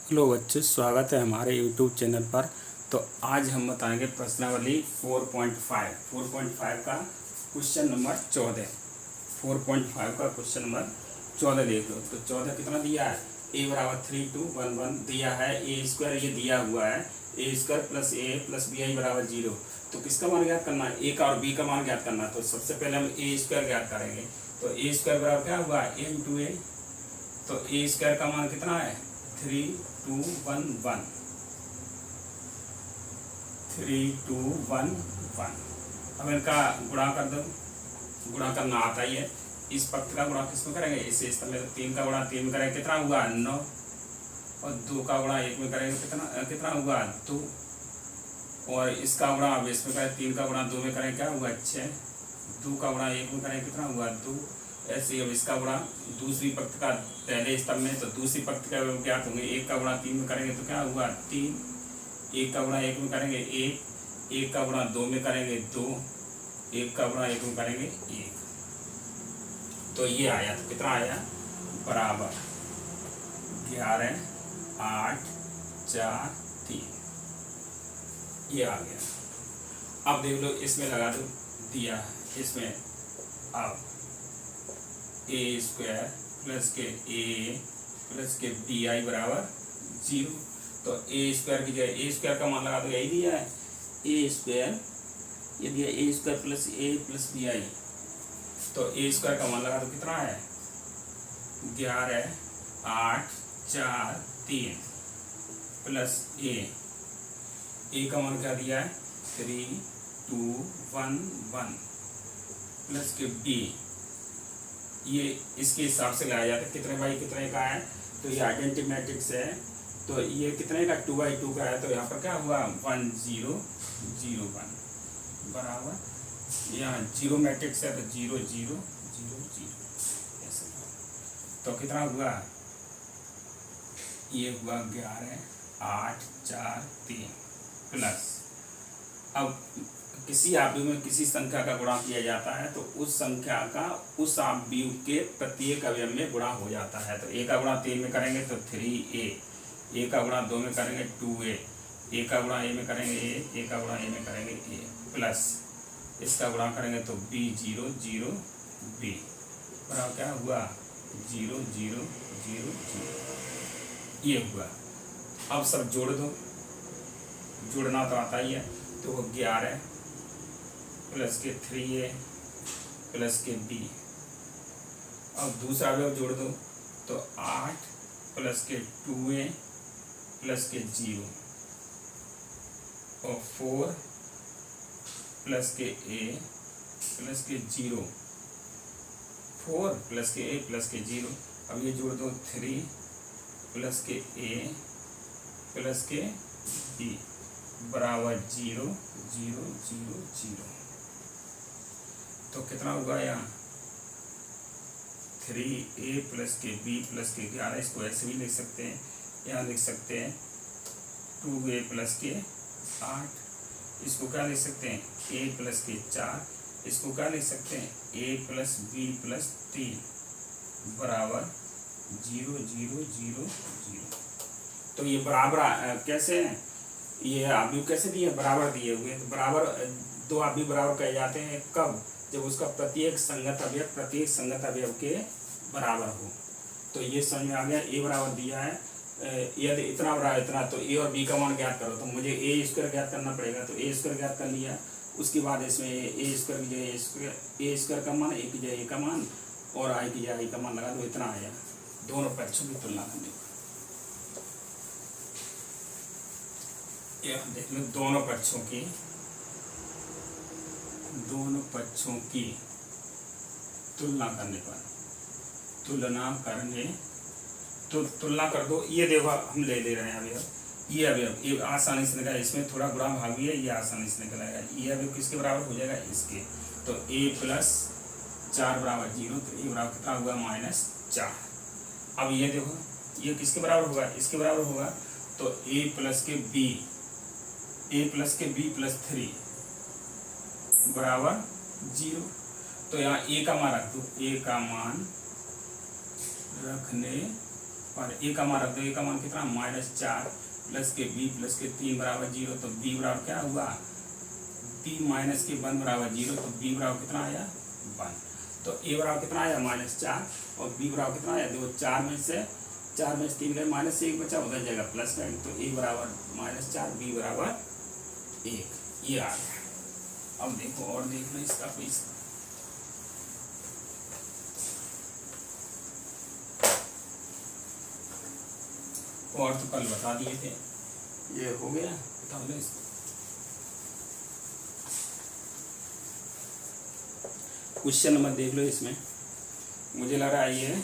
Hello बच्चों, स्वागत है हमारे यूट्यूब चैनल पर। तो आज हम बताएंगे प्रश्नावली 4.5 का क्वेश्चन नंबर 14। 4.5 का क्वेश्चन नंबर 14 देख लो। तो 14 कितना दिया है? a बराबर 3 2 1 1 दिया है। ए स्क्वायर ये दिया हुआ है, A square plus A plus B I बराबर 0। तो किसका मान ज्ञात करना है? ए का और बी का मान ज्ञात करना है। तो सबसे पहले हम ए स्क्वायर ज्ञात करेंगे। तो ए स्क्वायर बराबर क्या हुआ? ए इंटू ए। तो ए स्क्वायर का मान कितना है? 3 2 1 1 3 2 1 1। अब इनका गुणा कर दो। गुणा करना आता ही है। इस पक्ष का गुणा किसमें करेंगे? इससे इस में। तो 3 का गुणा 3 में करेंगे, कितना हुआ? 9। और 2 का गुणा 1 में करेंगे, कितना हुआ? 2। और इसका गुणा अब इसमें करें, 3 का गुणा 2 में करेंगे, क्या हुआ? 6। 2 का गुणा 1 में करेंगे, कितना हुआ? 2। ऐसे अब इसका गुणा दूसरी पंक्ति का पहले स्तंभ में, तो दूसरी पंक्ति का ज्ञात होंगे। 1 का गुणा 3 में करेंगे तो क्या हुआ? 3। 1 का गुणा 1 में करेंगे 1। 1 का गुणा 2 में करेंगे 2। 1 का गुणा 1 में करेंगे 1। तो ये आया। तो कितना आया? बराबर 11 8 4 3। ये आ गया। अब देख लो, इसमें लगा दो, दिया है इसमें। अब ए स्क्वायर प्लस के ए प्लस के बी आई बराबर 0। तो ए स्क्वायर की जगह ए स्क्वायर का मान लगा दो, यही दिया है। ए स्क्वायर ये दिया, ए स्क्वायर प्लस बी आई। तो ए स्क्वायर का मान लगा दो, कितना है? 11 8 4 3 प्लस ए का मान क्या दिया है? 3 2 1 1 प्लस के बी, ये इसके हिसाब से लाया जाता है। कितने बाई कितने का है? तो ये आइडेंटिटी मैट्रिक्स है। तो ये कितने का? 2/2 का है। तो यहाँ पर क्या हुआ? 1 0 0 1 बराबर, यहाँ 0 मैट्रिक्स है तो 0 0 0 0 ऐसे। तो कितना हुआ? ये हुआ 11 8 4 3 प्लस। अब किसी आव्यूह में किसी संख्या का गुणा किया जाता है तो उस संख्या का उस आव्यूह के प्रत्येक अवयव में गुणा हो जाता है। तो ए का गुणा 3 में करेंगे तो 3a। ए का गुणा 2 में करेंगे 2a। ए का गुणा ए में करेंगे ए का गुणा ए में करेंगे ए प्लस इसका गुणा करेंगे तो b 0 0 b बराबर क्या हुआ? 0 0 0 0। ये हुआ। अब सब जोड़ दो। जोड़ना तो आता ही है। तो वो 11 प्लस के 3a प्लस के b। अब दूसरा अवयव जोड़ दो तो 8 प्लस के 2a प्लस के 0 और 4 प्लस के a प्लस के 0। 4 प्लस के a प्लस के 0। अब ये जोड़ दो 3 प्लस के a प्लस के b बराबर 0 0 0 0। तो कितना हुआ? यहाँ 3a प्लस के b प्लस के 11। इसको ऐसे भी लिख सकते हैं। यहाँ लिख सकते हैं 2a प्लस के 8। इसको क्या लिख सकते हैं? a प्लस के 4। इसको क्या लिख सकते हैं? a प्लस b प्लस 3 बराबर 0 0 0 0। तो ये बराबर कैसे हैं? ये आव्यूह कैसे दिए? बराबर दिए हुए। तो बराबर दो आव्यूह बराबर कहे जाते हैं कब? जब उसका प्रत्येक संगत अवयव के बराबर हो। तो ये समझ में आ गया। ए बराबर दिया है, यदि इतना बराबर इतना, तो ए और बी का मान ज्ञात करो। तो मुझे ए स्क्वायर ज्ञात करना पड़ेगा। तो ए स्क्वायर ज्ञात कर लिया। उसके बाद इसमें ए स्क्वायर की जगह ए स्क्वायर का मान, ए की जगह ए का मान और आई की जगह आई का मान लगा दो। इतना आया। दोनों पक्षों की तुलना करने को देख लो। दोनों पक्षों की तुलना करने पर तुलना कर दो। ये देखो, हम ले रहे हैं अवयव। ये अवयव ये आसानी से निकला। इसमें थोड़ा गुणा भाग भी है, ये आसानी से निकल आएगा। ये अवयव किसके बराबर हो जाएगा? इसके। तो a प्लस 4 बराबर 0। तो a बराबर कितना हुआ? -4। अब ये देखो, ये किसके बराबर होगा? इसके बराबर होगा। तो a प्लस के b प्लस 3 बराबर 0। तो यहाँ a का मान रख दो। a का मान रखने और ए का मान रख दो, ए का मान कितना -4 प्लस के बी प्लस के 3 बराबर 0, तो बी बराबर क्या हुआ बी माइनस के 1 बराबर 0, तो बी बराबर कितना आया 1। तो ए बराबर कितना आया -4 और बी बराबर कितना आया, देखो 4 में से 3 गए, माइनस से 1 बचा, उधर जाएगा प्लस का, तो ए बराबर -4 बी बराबर 1, ये आ गया। अब देखो और देख लो इसका कोई, और तो कल बता दिए थे, ये हो गया, बता लो इसको। क्वेश्चन नंबर देख लो, इसमें मुझे लग रहा है ये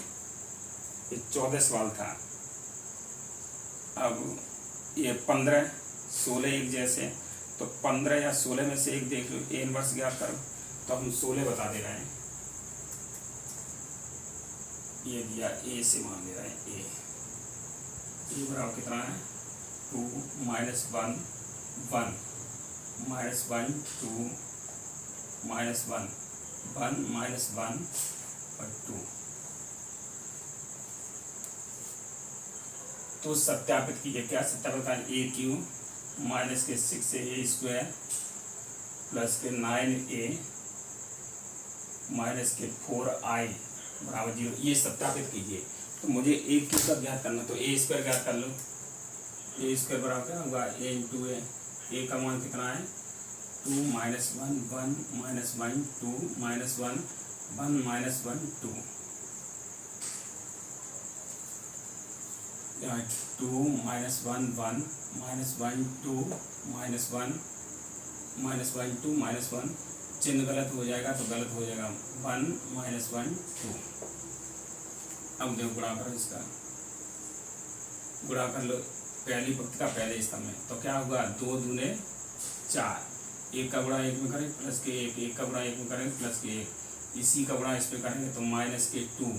14 सवाल था। अब ये 15 16 एक जैसे, तो 15 या 16 में से एक देख लो, ए इनवर्स ज्ञात करो, तो हम 16 बता दे रहे हैं। ये दिया ए से मान ले रहे हैं, ए बराबर कितना है 2 -1 1 -1 2 -1 1 -1 और 2। तो सत्यापित कीजिए, क्या सत्यापित करना, ए क्यू माइनस के 6a² प्लस के 9a माइनस के 4i बराबर 0, ये सत्यापित कीजिए। तो मुझे ए क्यू का ज्ञात करना, तो ए स्क्वायर ज्ञात कर लो, ए स्क्वायर बराबर क्या होगा ए इंटू ए, ए का मान कितना है 2 -1 1 -1 2 -1 1 -1 2 2 -1 1 -1 2 -1 2 -1, चिन्ह गलत हो जाएगा तो गलत हो जाएगा 1 -1 2। अब देखो गुणा करो, इसका गुणा कर लो, पहली पंक्ति का पहले स्तंभ में, तो क्या होगा 2 दूने 4, एक का गुणा एक में करेंगे प्लस के एक का गुणा एक में करेंगे प्लस के 1, इसी का गुणा इस पे करेंगे तो -2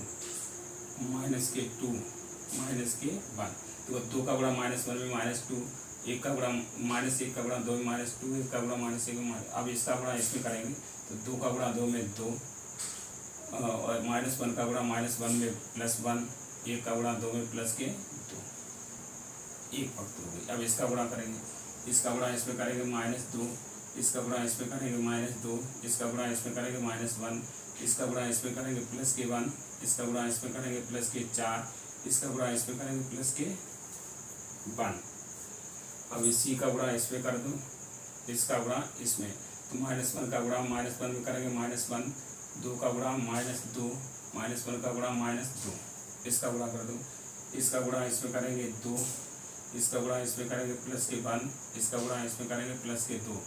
-1, तो 2 का गुणा -1 में -2, एक का गुणा -1 का गुणा 2 में -2, एक का गुणा -1 में अब इसका गुणा इसमें करेंगे तो 2 का गुणा 2 में 2 और -1 का गुणा -1 में +1, एक का गुणा 2 में प्लस के 2, एक पंक्ति हो गई। अब इसका गुणा करेंगे, इसका गुणा इसमें करेंगे -2, इसका गुणा इसमें करेंगे -2, इसका गुणा इसमें करेंगे -1, इसका गुणा इसमें करेंगे प्लस के 1, इसका गुणा इसमें करेंगे प्लस के 4, इसका गुणा इसमें करेंगे प्लस के 1। अब इसी का गुणा इसमें कर दो, इसका गुणा इसमें, तो -1 का गुणा -1 में करेंगे -1, 2 का गुणा -2, -1 का गुणा -2, इसका गुणा कर दो, इसका गुणा इसमें करेंगे 2, इसका गुणा इसमें करेंगे प्लस के 1, इसका गुणा इसमें करेंगे प्लस के 2,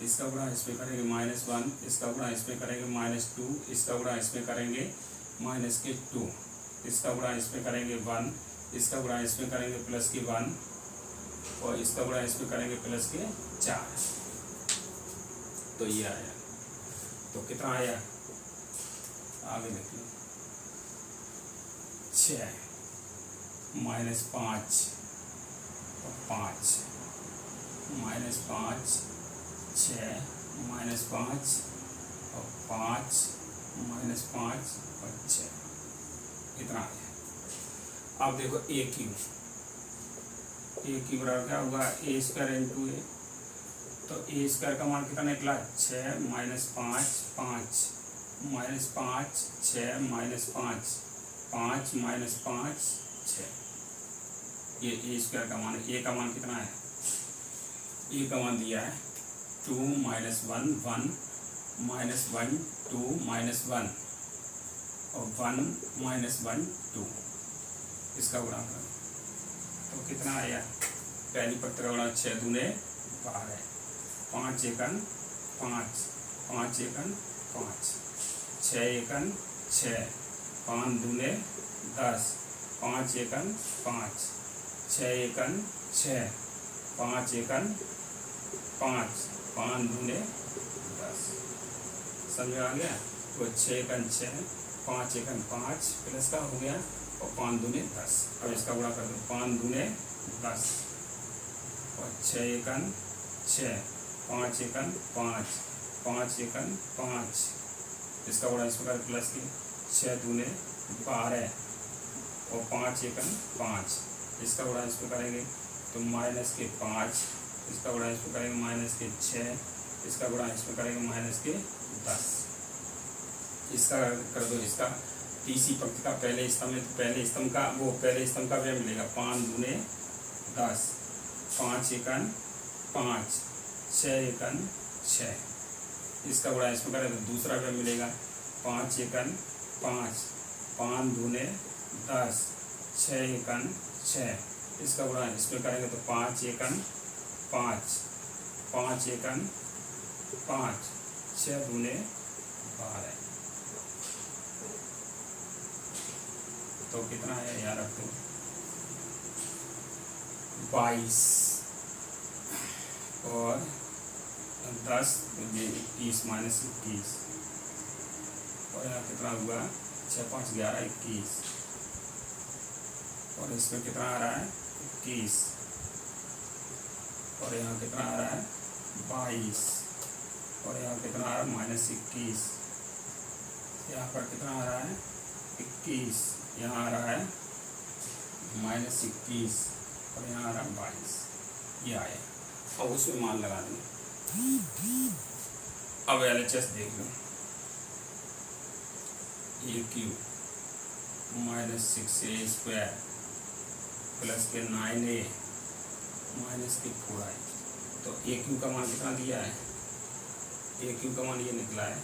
इसका गुणा इसमें करेंगे -1, इसका गुणा इसमें करेंगे -2, इसका गुणा इसमें करेंगे -2, इसका गुणा इसमें करेंगे 1, इसका गुणा इसमें करेंगे प्लस के 1 और इसका गुणा इसमें करेंगे प्लस के 4। तो ये आया, तो कितना आया आगे देख लो 6 -5 और 5 -5 6 -5 और 5 -5 और 6, इतना आया। अब देखो ए क्यू बराबर क्या होगा a² इंटू ए, तो a² का मान कितना निकला 6 -5 5 -5 6 -5 5 -5 6, ये a² का मान है। ए का मान कितना है, ए का मान दिया है 2 -1 1 -1 2 -1 और 1 -1 2, इसका गुणा करो तो कितना आया, पहली पंक्ति का गुणा 6 दूने 12, 5 एकन 5 5 एकन 5, 6 एकन 6, 5 दूने 10, 5 एकन 5, 6 एकन 6, 5 एकन 5, 5 दूने 10, समझ आ गया। तो 6 एकन 6, 5 एकन 5 प्लस का हो गया और 5 दूने 10। अब इसका गुणा कर दो, 5 दूने 10 और 6 एकन 6, 5 एकन 5, 5 एकन 5, इसका गुणा इसमें कर प्लस की 6 दूने 12, और 5 एकम 5, इसका गुणा इसमें करेंगे तो माइनस के 5, इसका गुणा इसमें करेंगे माइनस के 6, इसका गुणा इसमें करेंगे माइनस के 10। इसका कर दो, इसका तीसरी पंक्ति का पहले स्तंभ में, तो पहले स्तंभ का वो पहले स्तंभ का व्यय मिलेगा 5 दूने 10, 5 एकम 5, 6 एकम 6, इसका गुणा इसमें करें तो दूसरा व्यय मिलेगा 5 एकम 5, 5 दूने 10, 6 एकम 6, इसका गुणा इसमें करेंगे तो 5 एकम 5, 5 एकम 5, 6 दूने 12, तो कितना है यार रख दो 22 और 10 21 माइनस 21, और यहाँ कितना हुआ 6 5 11 21, और इसमें कितना आ रहा है 21, और यहाँ कितना आ रहा है 22, और यहाँ कितना आ रहा है माइनस 21, यहाँ पर कितना आ रहा है 21, यहाँ आ रहा है माइनस 21, और यहाँ आ रहा है 22, ये आया। और उसमें मान लगा देंगे। अब LHS देख लो, ए क्यू माइनस 6a² प्लस के 9a माइनस के 4i, तो ए क्यू का मान कितना दिया है, ए क्यू का मान ये निकला है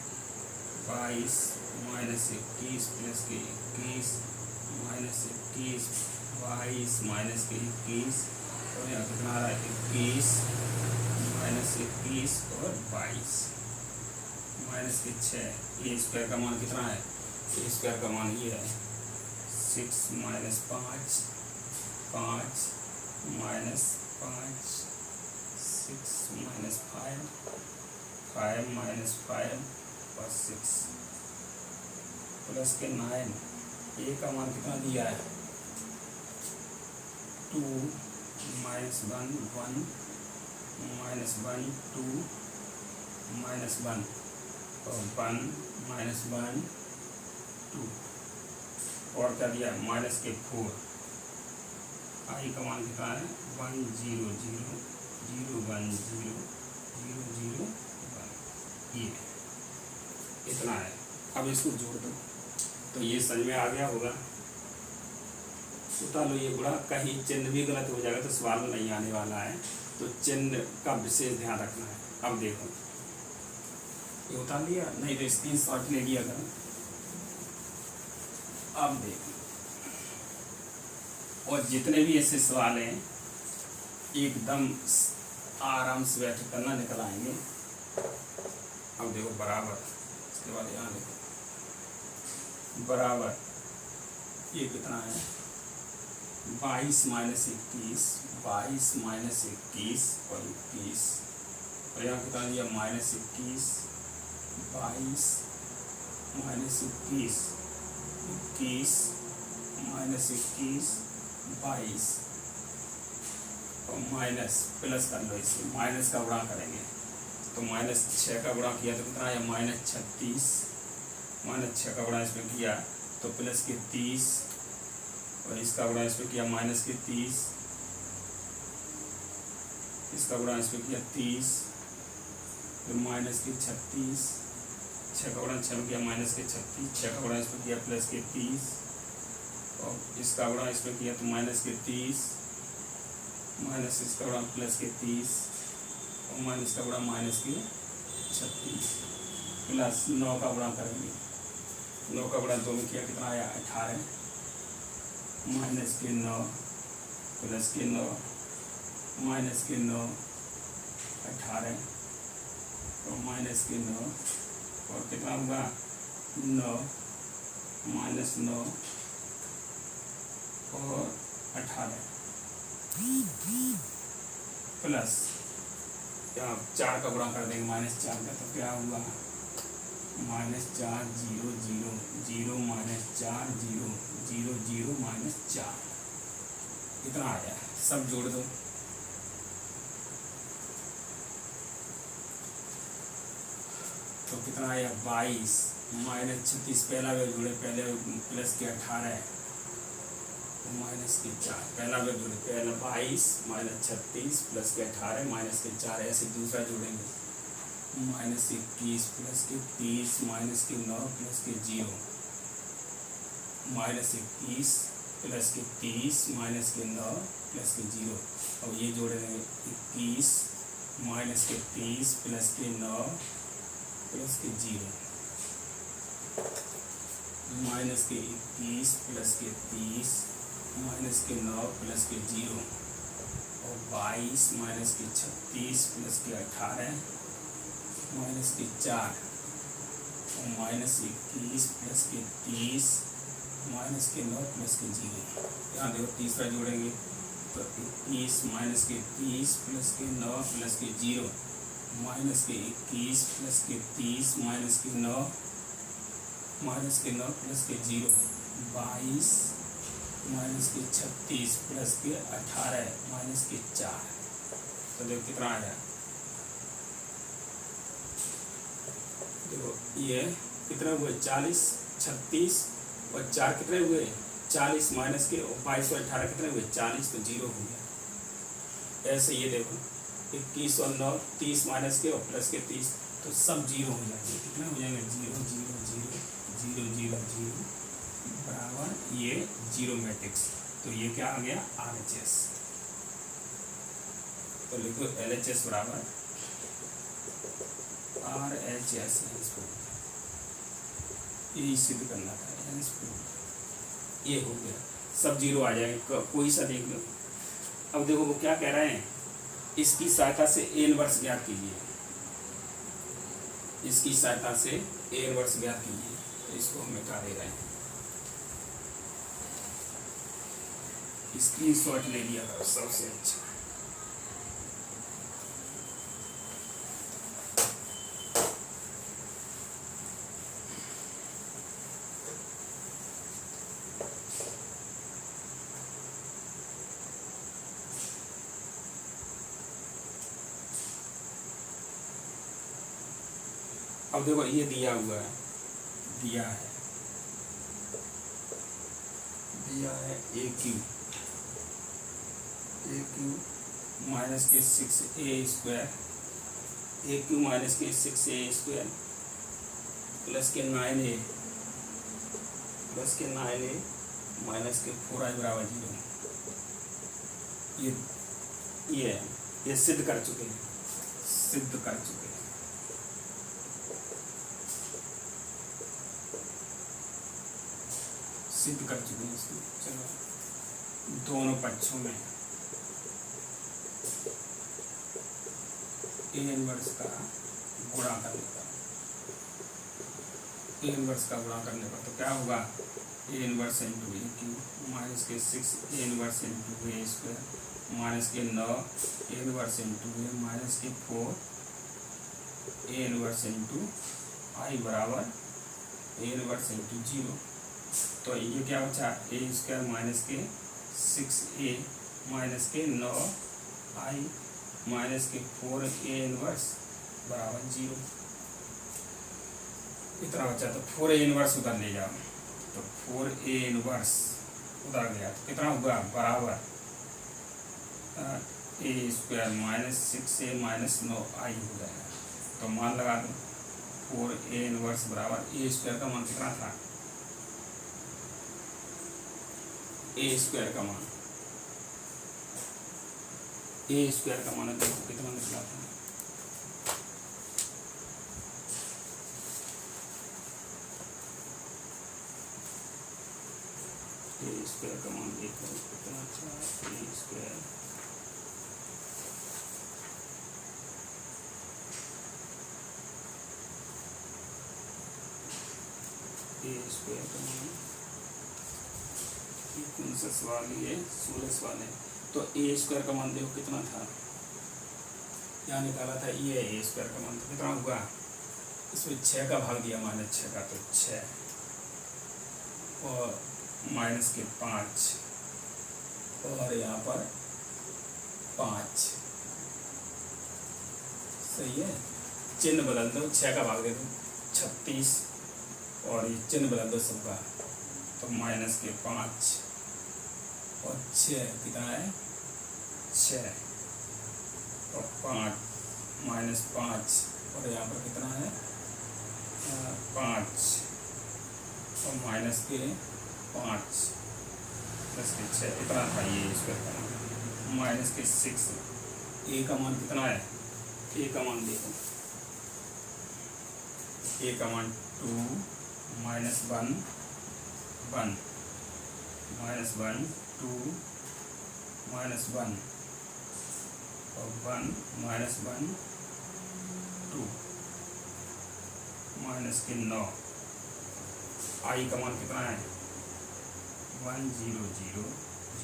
22 माइनस 21 प्लस के 21 माइनस 21, 22 माइनस के 21, और यहाँ कितना आ रहा है 21 माइनस 21 और 22 माइनस के 6, ए स्क्वायर का मान कितना है, ए स्क्वायर का मान ये है 6 माइनस 5, 5 माइनस 5, 6 माइनस 5, 5 माइनस 5 और 6 प्लस के 9, ए का मान कितना दिया है 2 माइनस 1 1 माइनस 1 2 माइनस 1 और 1 माइनस 1 2, और क्या दिया माइनस के 4, आई का मान कितना है 1 0 0 0 1 0 0 0 1, ये इतना है। अब इसको जोड़ दो तो ये समझ में आ गया होगा। उतार लो ये गुणा, कहीं चिन्ह भी गलत हो जाएगा तो सवाल में नहीं आने वाला है, तो चिन्ह का विशेष ध्यान रखना है। अब देखो ये उतार लिया, नहीं तो स्क्रीनशॉट ले लिया करो। अब देखो, और जितने भी ऐसे सवाल हैं एकदम आराम से बैठ करना, निकल आएंगे। अब देखो बराबर, इसके बाद यहाँ देखो बराबर, ये कितना है 22 माइनस 21, 22 माइनस 21 और 21, और यहाँ कितना दिया माइनस 21, 22 माइनस 21, 21 माइनस 21, 22 और माइनस प्लस कर लो, इसे माइनस का गुणा करेंगे तो माइनस 6 का गुणा किया तो कितना है माइनस 36, माइनस 6 का गुणा इसमें किया तो प्लस के 30, और इसका गुणा इसमें किया माइनस के 30, इसका गुणा इसमें किया 30, तो माइनस के 36, 6 का गुणा 6 में किया माइनस के 36, 6 का गुणा इसमें किया प्लस के 30, और इसका गुणा इसमें किया तो माइनस के 30, माइनस इसका गुणा प्लस के 30, और माइनस का गुणा माइनस के 36, प्लस 9 का गुणा करेंगे, 9 का गुणा 2 में किया कितना आया 18, माइनस के 9 प्लस के 9 माइनस के 9 18 और माइनस के 9, और कितना होगा 9 माइनस 9 और 18 प्लस यहाँ 4 का गुणा कर देंगे माइनस 4 का, तो क्या हुआ माइनस 4 0 0 0 माइनस 4 0 0 0 माइनस 4, इतना आया। सब जोड़ दो तो कितना आया 22 माइनस 36, पहला वे जोड़े पहले प्लस के 18 माइनस के 4, पहला में जोड़े, पहला 22 माइनस 36 प्लस के 18 माइनस के 4, ऐसे दूसरा जोड़ेंगे, माइनस 21 प्लस के 30 माइनस के 9 प्लस के 0, माइनस 21 प्लस के 30 माइनस के 9 प्लस के 0, और ये जोड़ेंगे 21 माइनस के 30 प्लस के 9 प्लस के 0, माइनस के 21 प्लस के 30 माइनस के 9 प्लस के 0, और 22 माइनस के 36 प्लस के 18 माइनस के 4, और माइनस 21 प्लस के 30 माइनस के 9 प्लस के 0। यहाँ देखो तीसरा जोड़ेंगे तो 21 माइनस के 30 प्लस के 9 प्लस के 0, माइनस के 21 प्लस के 30 माइनस के 9 प्लस के 0, 22 माइनस के 36 प्लस के 18 माइनस के 4। तो देखो कितना आया, देखो ये कितना हुए 40, 36 और 4 कितने हुए 40 माइनस के 22 और 18 कितने हुए 40, तो 0 हो गया। ऐसे ये देखो 21 और 9 30 माइनस के और प्लस के 30, तो सब 0 हो जाएंगे। कितना हो जाएंगे 0 0 0 0 0 0 बराबर ये 0 मैट्रिक्स। तो ये क्या आ गया RHS। तो लिखो LHS बराबर RHS, ये सिद्ध करना था, ये हो गया, सब 0 आ जाएंगे, कोई सा देख लो। अब देखो वो क्या कह रहे हैं, इसकी सहायता से A इनवर्स ज्ञात कीजिए, इसकी सहायता से A इनवर्स ज्ञात कीजिए। तो इसको हम मिटा दे रहे हैं, स्क्रीनशॉट ले लिया था सबसे अच्छा। अब देखो ये दिया हुआ है, दिया है AQ माइनस के 6A स्क्वायर, AQ माइनस के 6A स्क्वायर प्लस के 9A माइनस के 4I बराबर 0। ये सिद्ध कर चुके हैं, इसको। चलो दोनों पक्षों में A इनवर्स का गुणा करने पर तो क्या होगा, A inverse into AQ minus के 6 A inverse into A square minus के 9 A inverse into A minus के 4 A इनवर्स इंटू I बराबर A इनवर्स इंटू 0। तो ये क्या बचा, A स्क्वायर माइनस के 6A माइनस के 9I माइनस के 4A इनवर्स बराबर 0। इतना बचा, तो 4A इनवर्स उधर ले जाओ, तो 4A इनवर्स उधर गया तो कितना हुआ बराबर A square minus 6A minus 9I हो जाएगा। तो मान लगा दो 4A इनवर्स बराबर A स्क्वायर का मान कितना था, A स्क्वायर का मान देखो कितना निकला था, A स्क्वायर का मान देखो कितना अच्छा, A स्क्वायर का मान कौन सा सवाल है, 16 सवाल है। तो A स्क्वायर का मान देखो कितना था, यहाँ निकाला था, ये है A स्क्वायर का मान, तो कितना हुआ, इसमें 6 का भाग दिया माइनस 6 का, तो 6 और माइनस के 5 और यहाँ पर 5, सही है। चिन्ह बदल दो, 6 का भाग दे दो 36 और ये चिन्ह बदल दो सबका, तो माइनस के 5 और 6 कितना है 6 और 5 -5 और यहाँ पर कितना है 5 और माइनस के 5 प्लस के 6 इतना था ये स्क्वायर माइनस के 6। ए का मान कितना है ए का मान देखो ए का मान 2 -1 1 -1 2 -1 और 1 -1 2 माइनस के 9। आई का मान कितना है 1 0 0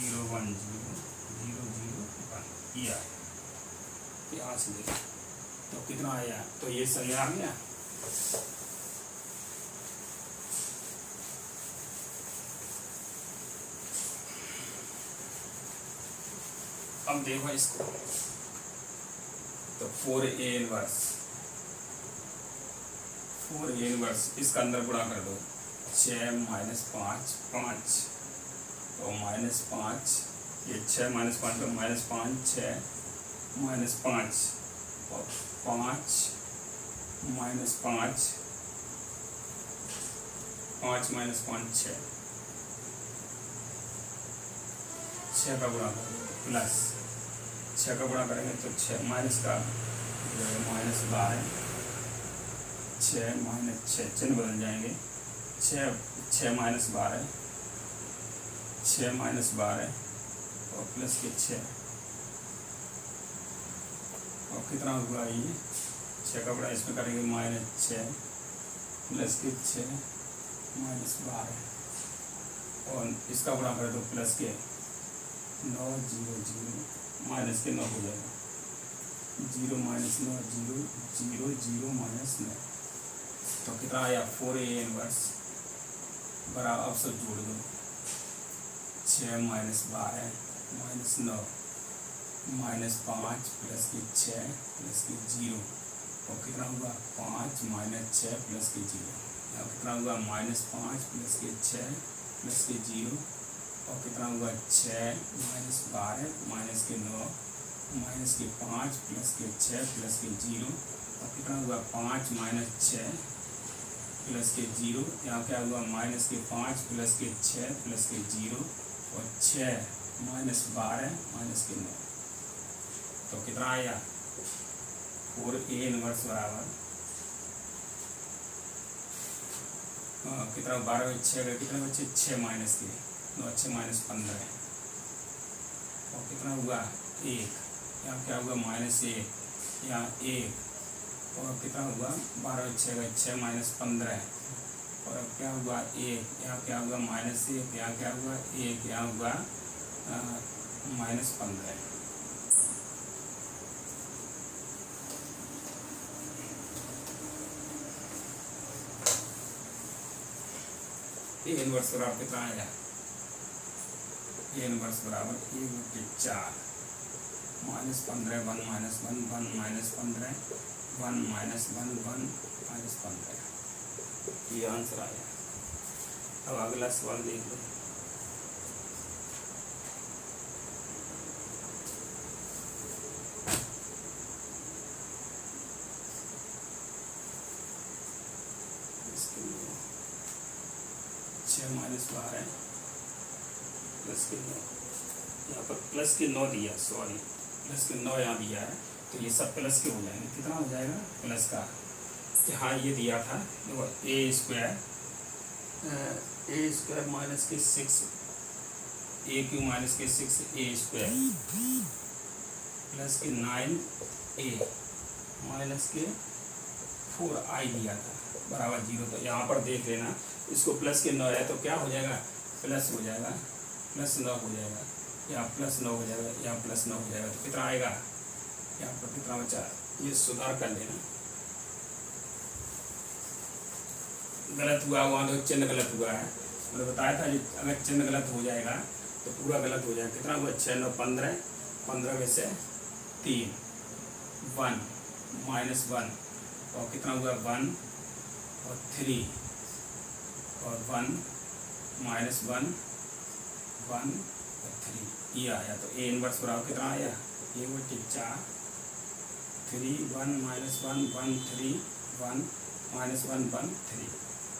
0 1 0 0 0 1 ये आया। यहाँ से देखो तो कितना आया तो ये सही आ गया। अब देखो इसको तो 4A इनवर्स इसका अंदर गुणा कर दो 6 -5 5 और -5 ये 6 -5 का -5 6 -5 और 5 -5 5 -5 6 का गुणा करो प्लस 6 का गुणा करेंगे तो 6 माइनस का -12 6 -6 चिन्ह बदल जाएंगे 6 -12 6 -12 और प्लस के 6 और कितना हुआ ये 6 का गुणा इसमें करेंगे -6 प्लस के 6 -12 और इसका गुणा करें तो प्लस के 9 0 0 माइनस के 9 हो जाएगा 0 -9 0 0 0 -9 तो कितना आया 4A इनवर्स बराबर अब सब जोड़ दो 6 -12 -9 -5 प्लस के 6 प्लस के 0 और कितना हुआ 5 -6 प्लस के 0 यहाँ कितना हुआ -5 प्लस के 6 प्लस के 0 और कितना हुआ 6 -12 माइनस के 9 माइनस के 5 प्लस के 6 प्लस के 0 और कितना हुआ 5 -6 प्लस के 0 यहाँ क्या हुआ माइनस के 5 प्लस के 6 प्लस के 0 और 6 -12 माइनस के 9 तो कितना आया 4A इनवर्स बराबर कितना 12 में 6 कितने बच्चे 6 माइनस के 9 6 -15 और कितना हुआ 1 यहाँ क्या हुआ -1 यहाँ 1 और कितना हुआ 12 में 6 -15 और अब क्या हुआ 1 यहाँ क्या हुआ -1 यहाँ क्या हुआ 1 यहाँ हुआ -15 A इनवर्स बराबर कितना आया A इनवर्स बराबर 1/4 -15 1 -1 1 -15 1 -1 1 -15 ये आंसर आया। अब अगला सवाल देख लो -12 प्लस के 9 यहाँ पर प्लस के 9 दिया सॉरी प्लस के 9 यहाँ दिया है तो ये सब प्लस के हो जाएंगे कितना हो जाएगा प्लस का हाँ ये दिया था देखो ए स्क्वायर माइनस के 6 A³ माइनस के 6 A स्क्वायर प्लस के 9A माइनस के 4I दिया था बराबर 0 तो यहाँ पर देख लेना इसको प्लस के 9 है तो क्या हो जाएगा प्लस हो जाएगा +9 हो जाएगा यहाँ +9 हो जाएगा यहाँ +9 हो जाएगा तो कितना आएगा यहाँ पर कितना बचा ये सुधार कर लेना गलत हुआ वहाँ तो चिन्ह गलत हुआ है मैंने बताया था अगर चिन्ह गलत हो जाएगा तो पूरा गलत हो जाएगा कितना हुआ 6 9 15 15 में से 3 1 -1 और कितना हुआ 1 और 3 और 1 -1 1 3 ये आया। तो ए इनवर्स बराबर कितना आया, ए बटे 4 3 1 -1 1 3 1 -1 1 3।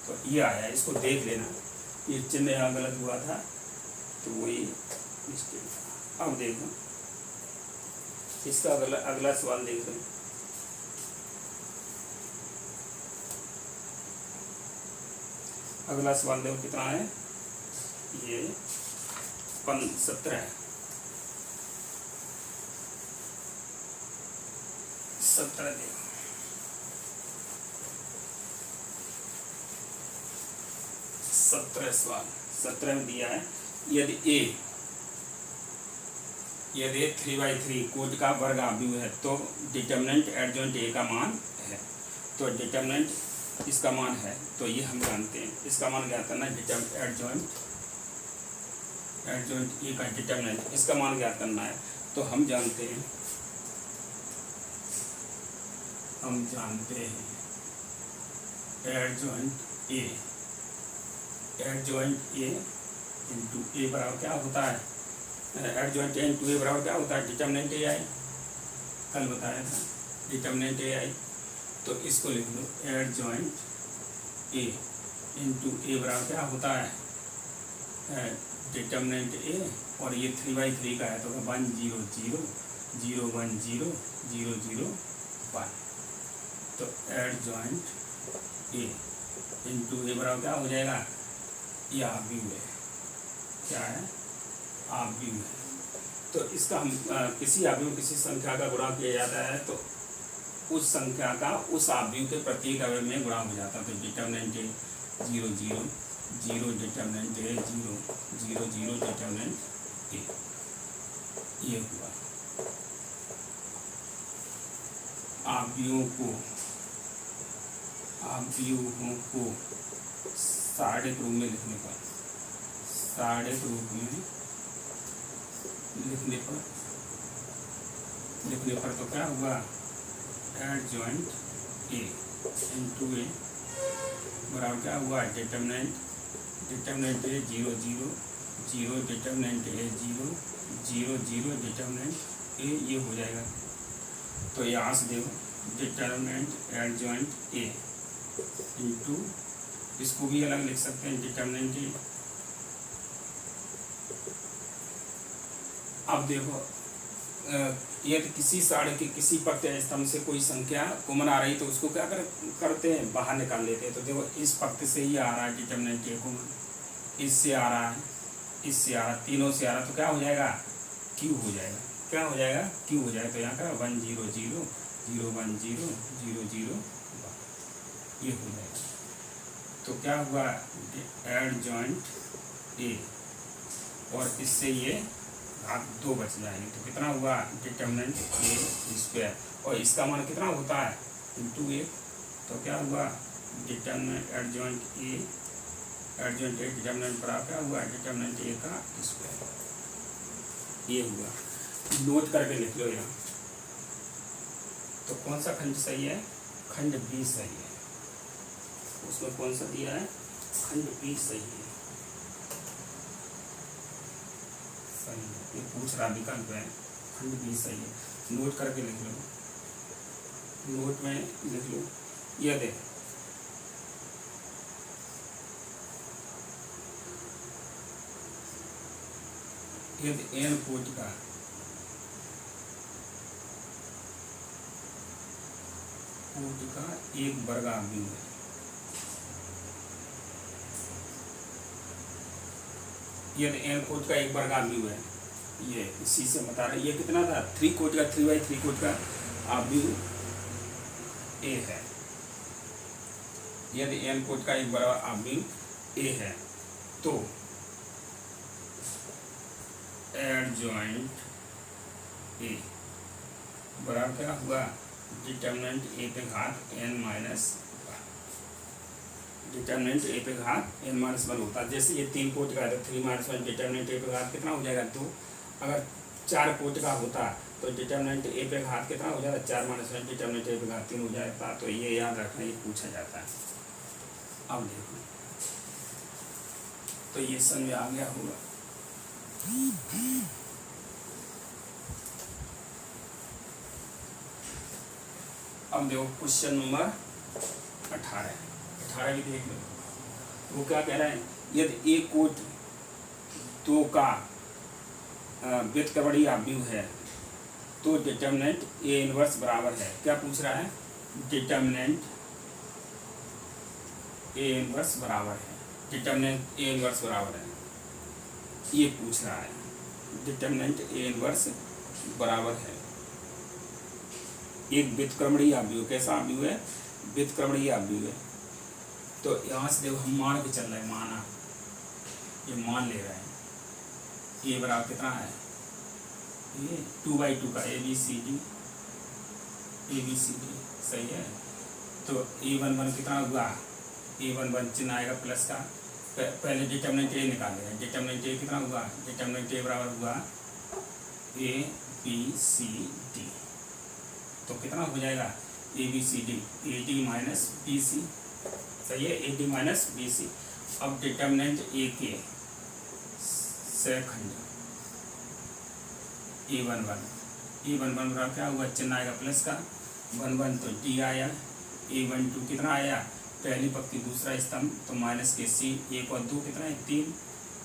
तो ये आया, इसको देख लेना, ये चिन्ह यहाँ गलत हुआ था तो वही मिस्टेक था। अब देखो इसका अगला सवाल देख लो। अगला सवाल देखो कितना है, ये 17 देखो। 17 सवाल 17 में दिया है, यदि 3/3 कोट का वर्ग अवयव है तो डिटर्मिनेंट एडजॉइंट ए का मान है। तो डिटर्मिनेंट इसका मान है, तो ये हम जानते हैं, इसका मान ज्ञात करना है। एडजॉइंट ए का डिटर्मिनेंट इसका मान ज्ञात करना है। तो हम जानते हैं एडजॉइंट ए इंटू ए बराबर क्या होता है, एडजॉइंट ए इंटू ए बराबर क्या होता है, डिटर्मिनेंट ए आई, कल बताया था डिटर्मिनेंट ए आई। तो इसको लिख लो, एडजॉइंट ए इंटू ए बराबर क्या होता है, डिटर्मिनेंट ए, और ये 3/3 का है तो 1 0 0 0 1 0 0 0 1। तो एडजॉइंट ए इंटू ए बराबर क्या हो जाएगा, ये अवयव है, क्या है, अवयव है। तो इसका हम किसी अवयव किसी संख्या का गुणा किया जाता है तो उस संख्या का उस अवयव के प्रत्येक अवयव में गुणा हो जाता है। तो डिटर्मिनेंट ए 0 0 0 डिटर्मिनेंट ए 0 0 0 डिटर्मिनेंट ए, ये हुआ। अवयवों को सारणिक रूप में लिखने पर तो क्या हुआ, एडजॉइंट ए इंटू ए बराबर क्या हुआ, डिटर्मिनेंट ए 0 0 0 डिटर्मिनेंट ए 0 0 0 डिटर्मिनेंट ए, ये हो जाएगा। तो यहाँ से देखो डिटर्मिनेंट एडजॉइंट ए इंटू, इसको भी अलग लिख सकते हैं, डिटर्मिनेंट ए। अब देखो यदि किसी सारणी के किसी प्रत्यय स्तंभ से कोई संख्या कॉमन आ रही तो उसको क्या करते हैं, बाहर निकाल लेते हैं। तो देखो इस पक्ष से ही आ रहा है डिटर्मिनेंट ए कॉमन, इससे आ रहा है, इससे आ रहा है, तीनों से आ रहा है, तो क्या हो जाएगा, क्यू हो जाएगा, क्या हो जाएगा, क्यू हो जाएगा। तो यहाँ का 1 0 0 0 1 0 0 0 1 ये हो जाएगा। तो क्या हुआ, एडजॉइंट ए, और इससे ये भाग 2 बच जाएंगे। तो कितना हुआ, डिटर्मिनेंट ए स्क्वायर, और इसका मान कितना होता है, इंटू ए। तो क्या हुआ, डिटर्मिनेंट एडजॉइंट ए डिटर्मिनेंट पर क्या हुआ, डिटर्मिनेंट ए का स्क्वायर, ये हुआ। नोट करके लिख लो यहाँ। तो कौन सा खंड सही है, खंड बी सही है। उसमें कौन सा दिया है, खंड बी सही है, सही है। ये पूछ रहा विकल्प है, खंड बी सही है। नोट करके लिख लो, नोट में लिख लो। यह देख, यदि एन कोटि का एक वर्गावयव है, यदि एन कोटि का एक वर्गावयव है, ये इसी से बता रहे, ये कितना था, 3 कोटि का 3/3 कोटि का अवयव ए है। यदि एन कोटि का एक वर्गावयव ए है तो एडजॉइंट ए बराबर क्या हुआ, डिटर्मिनेंट ए पे घात n माइनस, डिटर्मिनेंट ए पे घात n माइनस 1 होता है। जैसे ये 3 कोटि का है तो 3 - 1 डिटर्मिनेंट ए पे घात कितना हो जाएगा, 2। अगर 4 कोटि का होता तो डिटर्मिनेंट ए पे घात कितना हो जाता, 4 - 1 डिटर्मिनेंट ए पे घात 3 हो जाता। तो ये याद रखना, ये पूछा जाता है। अब देखो, तो ये समझ आ गया होगा। अब देखो क्वेश्चन नंबर 18 भी देख लो। वो क्या कह रहा है, यदि एक कोट 2 का व्युत्क्रमणीय आव्यूह है तो डिटर्मिनेंट ए इनवर्स बराबर है। क्या पूछ रहा है, डिटर्मिनेंट ए इनवर्स बराबर है, डिटर्मिनेंट ए इनवर्स बराबर है, ये पूछ रहा है। डिटर्मिनेंट ए इनवर्स बराबर है एक व्युत्क्रमणीय आव्यूह। कैसा आव्यूह है, व्युत्क्रमणीय आव्यूह है। तो यहाँ से देखो हम मान के चल रहे हैं, माना ये मान ले रहे हैं, ये बराबर कितना है, ये 2/2 का ABCD सही है। तो A11 कितना हुआ, A11 चिन्ह आएगा प्लस का। पहले डिटर्मिनेंट ए निकाले हैं, डिटर्मिनेंट ए कितना हुआ, डिटर्मिनेंट ए बराबर हुआ ABCD। तो कितना हो जाएगा ABCD, AD माइनस BC सही है, AD माइनस BC। अब डिटर्मिनेंट ए के सेकंड A11 बराबर क्या हुआ, चिन्ह आएगा प्लस का, 11 तो D आया, A12 कितना आया, पहली पंक्ति दूसरा स्तंभ तो माइनस के C, 1 और 2 कितना है 3,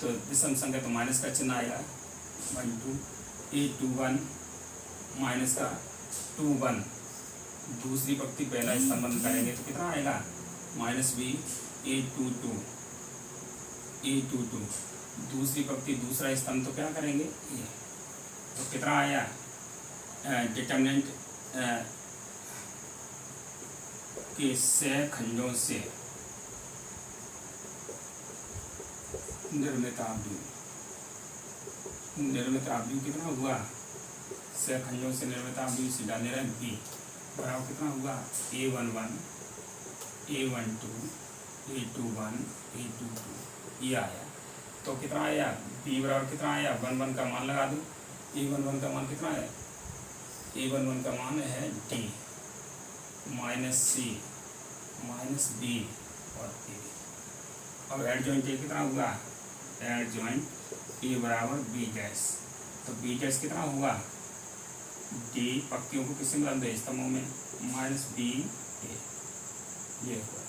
तो विषम संख्या तो माइनस का चिन्ह आएगा 1 2, A21 माइनस का 2 1, दूसरी पंक्ति पहला स्तंभ बंद करेंगे तो कितना आएगा -B, A22 दूसरी पंक्ति दूसरा स्तंभ तो क्या करेंगे ये, तो कितना आया डिटर्मिनेंट के सह खंडों से निर्मित आव्यूह कितना हुआ, सह खंडों से निर्मित आव्यूह से डालने रहे B बराबर कितना हुआ A11 A12 A21 A22 ये आया। तो कितना आया B बराबर कितना आया, 11 का मान लगा दो, A11 का मान कितना है, A11 का मान है D minus C minus B और A। अब एडजॉइंट ए कितना हुआ, एडजॉइंट ए बराबर B डैश, तो B डैश कितना हुआ, D पंक्तियों को किससे मिला दो स्तंभों में, -B A ये हुआ।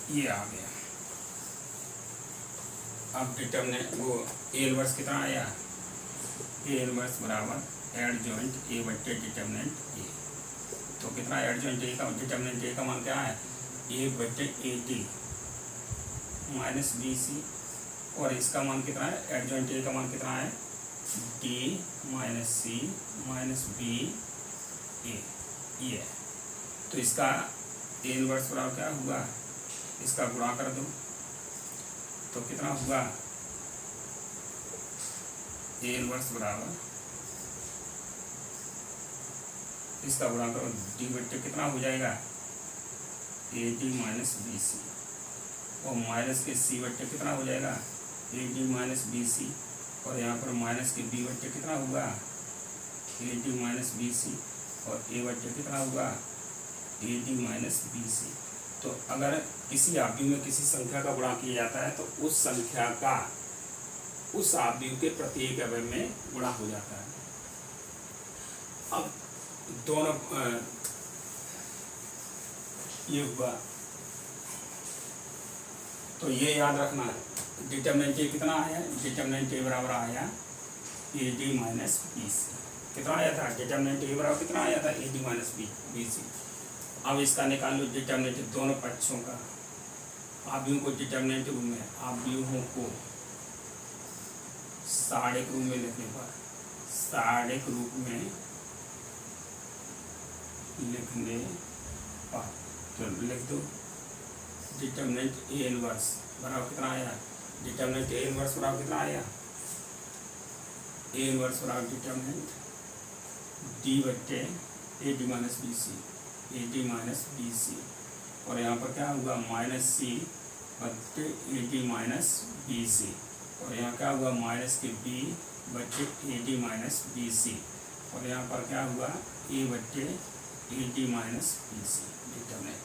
ये आ गया। अब डिटर्मिनेंट वो ए इनवर्स कितना आया, ए इनवर्स बराबर एडजॉइंट ए बट्टे डिटर्मिनेंट ए। तो कितना एडजॉइंट ए का, डिटर्मिनेंट ए का मान क्या है, ए बट्टे AD माइनस BC, और इसका मान कितना है, एडजॉइंट ए का मान कितना है D minus C minus B A ये। तो इसका ए इनवर्स बराबर क्या हुआ, इसका गुणा कर दो तो कितना हुआ, ए इनवर्स बराबर इसका गुणा करो D बट्टे कितना हो जाएगा AD माइनस BC, और माइनस के C बट्टे कितना हो जाएगा AD माइनस BC, और यहाँ पर माइनस के B बट्टे कितना हुआ AD माइनस BC, और A बट्टे कितना हुआ AD माइनस BC। तो अगर किसी आव्यूह में किसी संख्या का गुणा किया जाता है तो उस संख्या का उस आव्यूह के प्रत्येक अवयव में गुणा हो जाता है। अब दोनों ये हुआ, तो ये याद रखना डिटर्मिनेंट ए कितना आया, डिटर्मिनेंट ए बराबर आया AD माइनस BC। कितना आया था, डिटर्मिनेंट ए बराबर कितना आया था AD माइनस BC। अब इसका निकाल लो डिटर्मिनेंट दोनों पक्षों का, आव्यूहों को डिटर्मिनेंट रूप में, आव्यूहों को सारणिक रूप में लिखने पर, सारणिक रूप में लिखने पर तो लिख दो डिटर्मिनेंट ए इनवर्स बराबर कितना आया, डिटर्मिनेंट ए इनवर्स बराबर कितना आया, ए इनवर्स बराबर डिटर्मिनेंट D बट्टे AD minus BC, AD minus BC, और यहाँ पर क्या हुआ माइनस C बट्टे AD माइनस BC, और यहाँ क्या हुआ माइनस के B बट्टे AD माइनस BC, और यहाँ पर क्या हुआ A बट्टे AD माइनस BC डिटर्मिनेंट।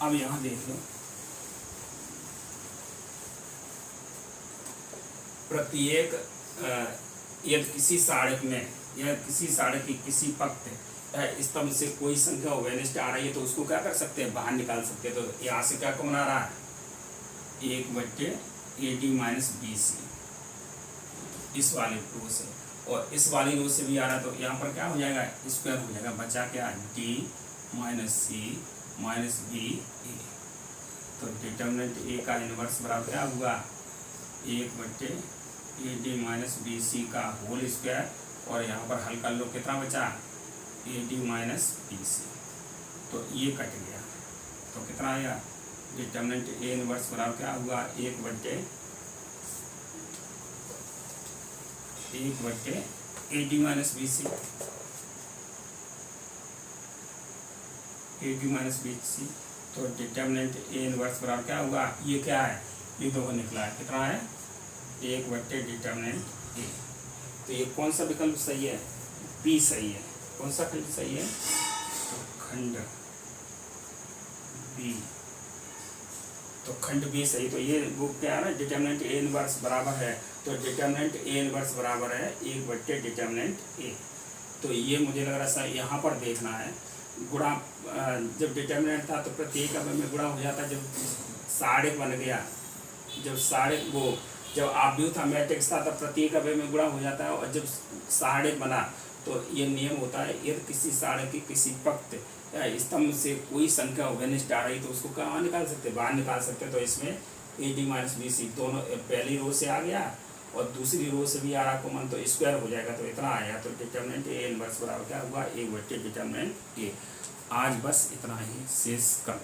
अब यहाँ देख लो, प्रत्येक यदि किसी साड़क में या किसी साड़क की किसी पक्त स्तंभ से कोई संख्या वेनिस्ट आ रही है तो उसको क्या कर सकते हैं, बाहर निकाल सकते हैं। तो यहाँ से क्या कॉमन आ रहा है, 1/AD माइनस BC इस वाली रो से, और इस वाली रो से भी आ रहा है तो यहाँ पर क्या हो जाएगा, स्क्वायर हो जाएगा, बचा क्या, D minus C minus BA। तो डिटर्मिनेंट A का इनवर्स बराबर क्या हुआ, 1/AD माइनस BC का होल स्क्वायर, और यहाँ पर हल कर लो, कितना बचा, AD माइनस BC। तो ये कट गया, तो कितना आया, डिटर्मिनेंट A इनवर्स बराबर क्या हुआ, 1/AD minus BC, AD minus BC। तो डिटर्मिनेंट A इनवर्स बराबर क्या हुआ, ये क्या है, ये दो निकला है, कितना है, 1/डिटर्मिनेंट A। तो ये कौन सा विकल्प सही है, B सही है। कौन सा खंड सही है, तो खंड B, तो खंड B सही। तो ये वो क्या है ना, डिटर्मिनेंट A इनवर्स बराबर है, तो डिटर्मिनेंट A इनवर्स बराबर है 1/डिटर्मिनेंट A। तो ये मुझे लग रहा है यहाँ पर देखना है, गुणा जब डिटर्मिनेंट था तो प्रत्येक अवयव में गुणा हो जाता, जब साड़क बन गया, जब साड़क वो जब आव्यूह था मैट्रिक्स था तब प्रत्येक अवयव में गुणा हो जाता है, और जब साड़क बना तो ये नियम होता है, यदि किसी साड़क की किसी पक्त या स्तंभ से कोई संख्या वेनिस्ट आ रही तो उसको कहाँ निकाल सकते, बाहर निकाल सकते। तो इसमें AD माइनस BC दोनों पहली रो से आ गया और दूसरी रो से भी आ रहा कॉमन, तो स्क्वायर हो जाएगा, तो इतना आया। तो डिटर्मिनेंट A इनवर्स बराबर क्या हुआ, 1/डिटर्मिनेंट A। आज बस इतना ही, शेष कल।